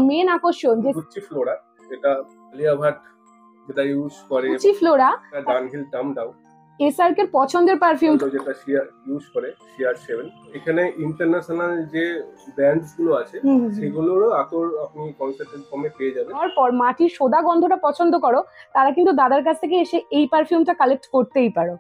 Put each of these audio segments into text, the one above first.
Main আকর্ষণ যে Gucci Flora, এটা আলিয়া ভাট যেটা ইউজ করে, গুচি ফ্লোরা ডানহিল টাম ডাউ, এসআরকে এর পছন্দের পারফিউম যেটা শিয়ার ইউজ করে, শিয়ার 7। এখানে ইন্টারন্যাশনাল যে ব্র্যান্ডস গুলো আছে সেগুলোরও আতর আপনি কনসেন্ট্রেট ফর্মে পেয়ে যাবেন। তারপর মাটির সোদা গন্ধটা পছন্দ করো, তারা কিন্তু দাদার কাছ থেকে এসে এই পারফিউমটা কালেক্ট করতেই পারো।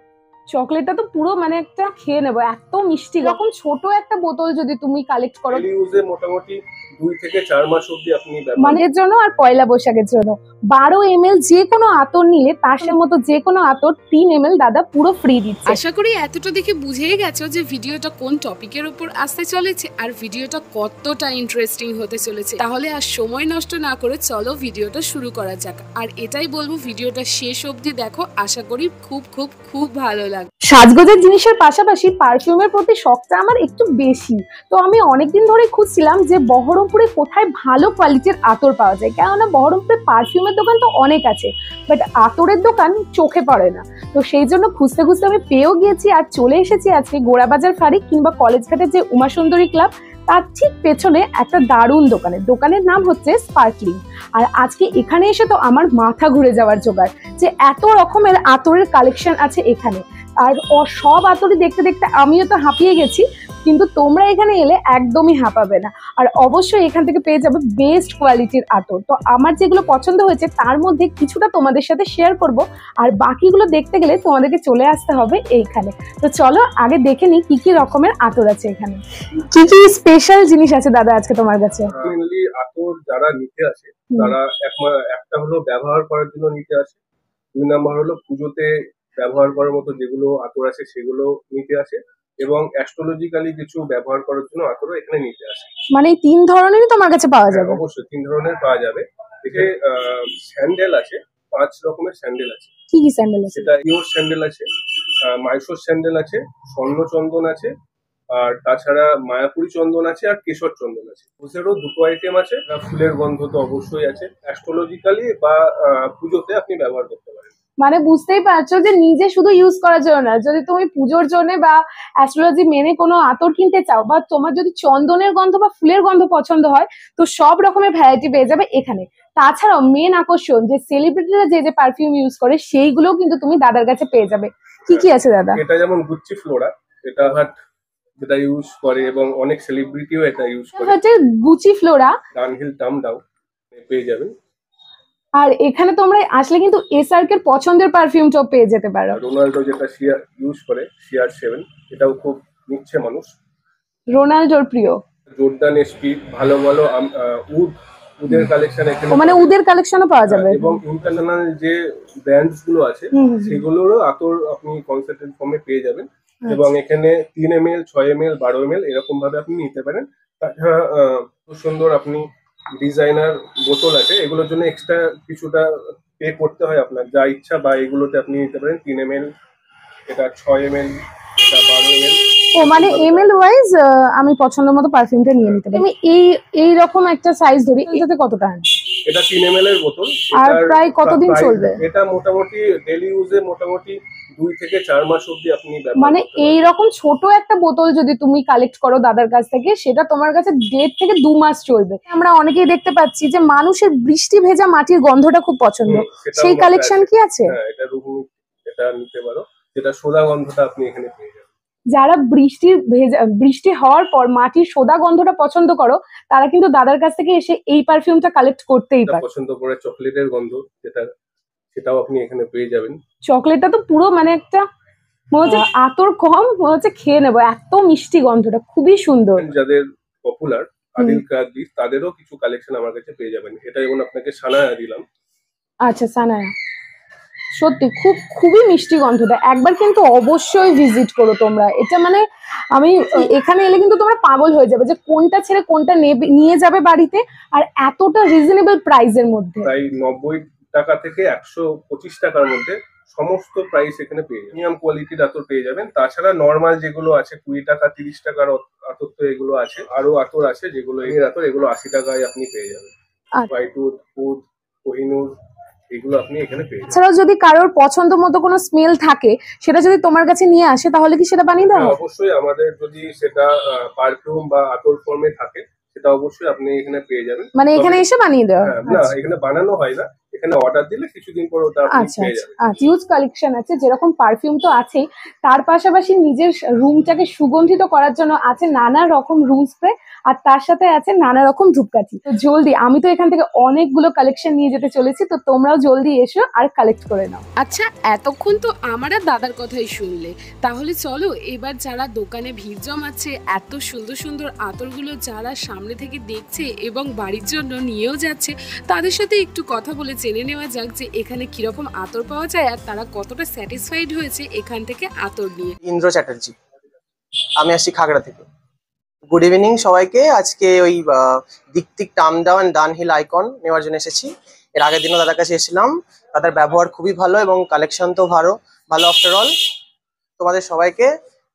চকলেটটা তো পুরো মানে একটা খেয়ে নেবো, এত মিষ্টি। যখন ছোট একটা বোতল যদি তুমি কালেক্ট করো, ইউজে মোটামুটি 2 থেকে 4 মাস অবধি আপনি মানের জন্য আর পয়লা বৈশাখের জন্য 12 ml যে কোনো আতর নিলে তার মতো যে কোনো আতর 3 ml দাদা পুরো ফ্রি দিচ্ছে। আশা করি এতটা দেখে বুঝেই গেছো যে ভিডিওটা কোন টপিকের উপর আসতে চলেছে আর ভিডিওটা কতটা ইন্টারেস্টিং হতে চলেছে। তাহলে আর সময় নষ্ট না করে চলো ভিডিওটা শুরু করা যাক। আর এটাই বলবো, ভিডিওটা শেষ অবধি দেখো, আশা করি খুব খুব খুব ভালো লাগবে। সাজগোজের জিনিসের পাশাপাশি পারফিউমের প্রতি শখটা আমার একটু বেশি, তো আমি অনেকদিন ধরে খুঁজছিলাম যে বহরমপুরে কোথায় ভালো কোয়ালিটির আতর পাওয়া যায়। কেননা বহরমপুরে পারফিউমের দোকান তো অনেক আছে, বাট আতরের দোকান চোখে পড়ে না। তো সেই জন্য খুঁজতে খুঁজতে আমি পেয়েও গিয়েছি আর চলে এসেছি আজকে গোড়াবাজার ফাঁড়ি কিংবা কলেজ ঘাটের যে উমা সুন্দরী ক্লাব, তার ঠিক পেছনে একটা দারুণ দোকানের নাম হচ্ছে স্পার্কলিং। আর আজকে এখানে এসে তো আমার মাথা ঘুরে যাওয়ার জোগাড় যে এত রকমের আতরের কালেকশন আছে এখানে। আর সব আতরই দেখতে দেখতে আমিও তো হাঁপিয়ে গেছি, কিন্তু তোমরা এখানে এলে একদমই হাঁপাবে না। আর অবশ্যই এখান থেকে পেয়ে যাবে বেস্ট কোয়ালিটির আতর। তো আমার যেগুলো পছন্দ হয়েছে তার মধ্যে কিছুটা তোমাদের সাথে শেয়ার করব, আর বাকিগুলো দেখতে গেলে তোমাদেরকে চলে আসতে হবে এইখানে। তো চলো আগে দেখে নিই কি কি রকমের আতর আছে এখানে, কি কি স্পেশাল জিনিস আছে দাদা আজকে তোমার কাছে। মেইনলি আতর যারা নিতে আসে তারা একটা হলো ব্যবহার করার জন্য নিতে আসে, 2 নাম্বার হলো পুজোতে ব্যবহার করার মতো যেগুলো আতর আছে সেগুলো নিতে আসে, এবং অ্যাস্ট্রোলজিক্যালি কিছু ব্যবহার করার জন্য আতরও এখানে নিতে আসে। মানে এই 3 ধরনেরই তোমার কাছে পাওয়া যাবে? অবশ্যই 3 ধরনের পাওয়া যাবে। এতে স্যান্ডেল আছে, 5 রকমের স্যান্ডেল আছে। কি কি স্যান্ডেল আছে? সেটা পিওর স্যান্ডেল আছে, মাইসোর স্যান্ডেল আছে, স্বর্ণচন্দন আছে, আর তাছাড়া মায়াপুরি চন্দন আছে, আর কেশর চন্দন আছে। ওদেরও 2টো আইটেম আছে। ফুলের গন্ধ তো অবশ্যই আছে, অ্যাস্ট্রোলজিক্যালি বা পুজোতে আপনি ব্যবহার করতে পারেন। মানে বুঝতেই পারছো যে নিজে শুধু ইউজ করার জন্য না, যদি তুমি পুজোর জন্য বা অ্যাস্ট্রোলজি মেনে কোনো আতর কিনতে চাও, বা তোমার যদি চন্দনের গন্ধ বা ফুলের গন্ধ পছন্দ হয়, তো সব রকমের ভ্যারাইটি পেয়ে যাবে এখানে। তাছাড়াও মেন আকর্ষণ যে সেলিব্রিটিরা যে যে পারফিউম ইউজ করে সেইগুলোও কিন্তু তুমি দাদার কাছে পেয়ে যাবে। কি কি আছে দাদা? এটা যেমন গুচি ফ্লোরা, এটা যেটা ইউজ করে এবং অনেক সেলিব্রিটিও এটা ইউজ করে, হচ্ছে গুচি ফ্লোরা, ডানহিল টাম ডাউ পেয়ে যাবেন। আর এখানে তোমরা আসলে কিন্তু এসআরকে এর পছন্দের পারফিউমটাও পেয়ে যেতে পারো। রোনাল্ডো যেটা শিয়ার ইউজ করে, শিয়ার 7, এটাও খুব নিচ্ছে মানুষ, রোনাল্ডোর প্রিয়। জর্দান এসপি, ভালো ভালো উদের কালেকশন এখানে, মানে উদের কালেকশনও পাওয়া যাবে। এবং ইন্টারন্যাশনাল যে ব্র্যান্ডস গুলো আছে সেগুলোরও আতর আপনি কনসেন্ট্রেট ফর্মে পেয়ে যাবেন। এবং এখানে 3 ml, 6 ml, 12 ml এরকম ভাবে আপনি নিতে পারেন। তাছাড়া খুব সুন্দর আপনি ডিজাইনার বোতল আছে, এগুলোর জন্য এক্সট্রা কিছুটা পে করতে হয় আপনার, যা ইচ্ছা বা এগুলোতে আপনি নিতে পারেন। 3 ml, এটা 6 ml, এটা 12 ml। ও মানে এমএল ওয়াইজ আমি পছন্দ মতো পারফিউমটা নিয়ে নিতে পারি। আমি এই রকম একটা সাইজ ধরি, এটাতে কত টাকা? এটা 3 ml এর বোতল। আর প্রায় কতদিন চলবে? এটা মোটামুটি ডেইলি ইউজে মোটামুটি 2 থেকে 4 মাস অবধি আপনি ব্যবহার। মানে এই রকম ছোট একটা বোতল যদি তুমি কালেক্ট করো দাদার কাছ থেকে, সেটা তোমার কাছে 1.5 থেকে 2 মাস চলবে। আমরা অনেকেই দেখতে পাচ্ছি যে মানুষের বৃষ্টি ভেজা মাটির গন্ধটা খুব পছন্দ, সেই কালেকশন কি আছে? হ্যাঁ, এটা এটা নিতে পারো, যেটা সোদা গন্ধটা আপনি এখানে পেয়ে যাবেন। যারা বৃষ্টি হওয়ার পর মাটির সোদা গন্ধটা পছন্দ করো, তারা কিন্তু দাদার কাছ থেকে এসে এই পারফিউমটা কালেক্ট করতেই পারে। পছন্দ করে চকলেটের গন্ধ, সেটাও আপনি এখানে পেয়ে যাবেন। চকলেটটা তো পুরো মানে একটা মনে হচ্ছে আতর কম, মনে হচ্ছে খেয়ে নেবো, এত মিষ্টি গন্ধটা খুবই সুন্দর। যাদের পপুলার আদিল কাদি, তাদেরও কিছু কালেকশন আমার কাছে পেয়ে যাবেন। এটা যেমন আপনাকে সানায়া দিলাম। আচ্ছা, সানায়া সত্যি খুবই মিষ্টি গন্ধটা। একবার কিন্তু অবশ্যই ভিজিট করো তোমরা এটা। মানে আমি এখানে এলে কিন্তু তোমরা পাগল হয়ে যাবে যে কোনটা ছেড়ে কোনটা নিয়ে যাবে বাড়িতে, আর এতটা রিজনেবল প্রাইসের মধ্যে। প্রায় 90 টাকা থেকে 125 টাকার মধ্যে সমস্ত প্রাইস এখানে পেয়ে যাবেন। প্রিমিয়াম কোয়ালিটির আতর পেয়ে যাবেন। তাছাড়া নর্মাল যেগুলো আছে 20 টাকা 30 টাকার আতর, তো এগুলো আছে। আরো আতর আছে যেগুলো এগুলো 80 টাকায় আপনি পেয়ে যাবেন। হোয়াইটউড, উড, কোহিনুর, এগুলো আপনি এখানে পেয়ে যাবেন। এছাড়াও যদি কারোর পছন্দ মতো কোনো স্মেল থাকে, সেটা যদি তোমার কাছে নিয়ে আসে, তাহলে কি সেটা বানিয়ে দেওয়া? অবশ্যই, আমাদের যদি সেটা পারফিউম বা আতর ফর্মে থাকে সেটা অবশ্যই আপনি এখানে পেয়ে যাবেন। মানে এখানে এসে বানিয়ে দেওয়া? না, এখানে বানানো হয় না, এখানে অর্ডার দিলে কিছুদিন পর ওটা আপনি পেয়ে যাবেন। হিউজ কালেকশন আছে, যেরকম পারফিউম তো আছেই, তার পাশাপাশি নিজের রুমটাকে সুগন্ধিত করার জন্য আছে নানা রকম রুম স্প্রে, আর তার সাথে আছে নানা রকম ধূপকাঠি। তো জলদি, আমি তো এখান থেকে অনেকগুলো কালেকশন নিয়ে যেতে চলেছি, তো তোমরাও জলদি এসো আর কালেক্ট করে নাও। আচ্ছা, এতক্ষণ তো আমার আর দাদার কথাই শুনলে, তাহলে চলো এবার যারা দোকানে ভিড় জমাচ্ছে, এত সুন্দর সুন্দর আতরগুলো যারা সামনে থেকে দেখছে এবং বাড়ির জন্য নিয়েও যাচ্ছে, তাদের সাথে একটু কথা বলে জেনে নেওয়া যাক যে এখানে কিরকম আতর পাওয়া যায় আর তারা কতটা স্যাটিসফাইড হয়েছে এখান থেকে আতর নিয়ে। ইন্দ্র চ্যাটার্জি, আমি আসছি খাগড়া থেকে। গুড ইভিনিং সবাইকে। আজকে ওই দিক টার্ম ডাউন ডানহিল আইকন নেওয়ার জন্য এসেছি। এর আগের দিনও দাদার কাছে এসেছিলাম, তাদের ব্যবহার খুবই ভালো এবং কালেকশন তো ভালো আফটার অল। তোমাদের সবাইকে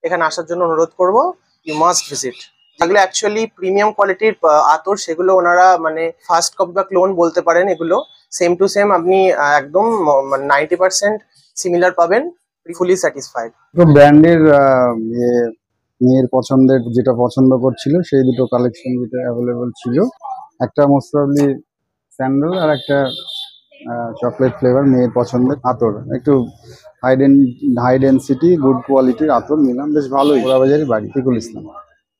এখানে আসার জন্য অনুরোধ করব, ইউ মাস্ট ভিজিট। যেগুলো অ্যাকচুয়ালি প্রিমিয়াম কোয়ালিটির আতর, সেগুলো ওনারা মানে ফার্স্ট কপি বা ক্লোন বলতে পারেন। এগুলো সেম টু সেম আপনি একদম 90% সিমিলার পাবেন, ফুলি স্যাটিসফাইড। ব্র্যান্ডের মেয়ের পছন্দের যেটা পছন্দ করছিল সেই দুটো কালেকশন যেটা অ্যাভেলেবল ছিল, একটা মোস্ট প্রবাবলি স্যান্ডেল আর একটা চকলেট ফ্লেভার মেয়ের পছন্দের আতর। একটু হাই ডেন্সিটি গুড কোয়ালিটির আতর নিলাম, বেশ ভালোই। বাজারের বাড়ি ফিকুল ইসলাম।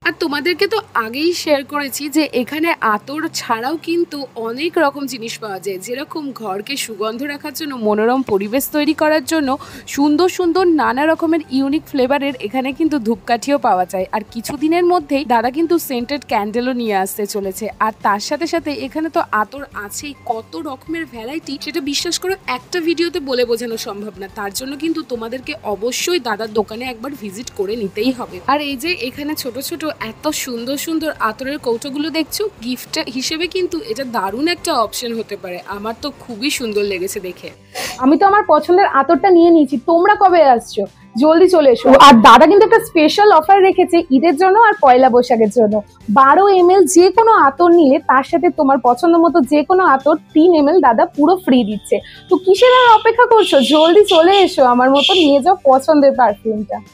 আর তোমাদেরকে তো আগেই শেয়ার করেছি যে এখানে আতর ছাড়াও কিন্তু অনেক রকম জিনিস পাওয়া যায়, যেরকম ঘরকে সুগন্ধ রাখার জন্য, মনোরম পরিবেশ তৈরি করার জন্য সুন্দর সুন্দর নানা রকমের ইউনিক ফ্লেভারের এখানে কিন্তু ধূপকাঠিও পাওয়া যায়। আর কিছুদিনের মধ্যেই দাদা কিন্তু সেন্টেড ক্যান্ডেলও নিয়ে আসতে চলেছে। আর তার সাথে সাথে এখানে তো আতর আছেই, কত রকমের ভ্যারাইটি, সেটা বিশ্বাস করো একটা ভিডিওতে বলে বোঝানো সম্ভব না। তার জন্য কিন্তু তোমাদেরকে অবশ্যই দাদার দোকানে একবার ভিজিট করে নিতেই হবে। আর এই যে এখানে ছোট ছোট এত সুন্দর সুন্দর আতরের কৌটোগুলো দেখছো, গিফট হিসেবে কিন্তু এটা দারুণ একটা অপশন হতে পারে। আমার তো খুবই সুন্দর লেগেছে দেখে। আমি তো আমার পছন্দের আতরটা নিয়ে নিয়েছি, তোমরা কবে আসছো? জলদি চলে এসো। আর দাদা কিন্তু একটা স্পেশাল অফার রেখেছে ঈদের জন্য আর পয়লা বৈশাখের জন্য। 12 ml যে কোনো আতর নিলে তার সাথে তোমার পছন্দ মতো যে কোনো আতর 3 ml দাদা পুরো ফ্রি দিচ্ছে। তো কিসের আর অপেক্ষা করছো? জলদি চলে এসো, আমার মতো নিয়ে যাও পছন্দের পারফিউমটা।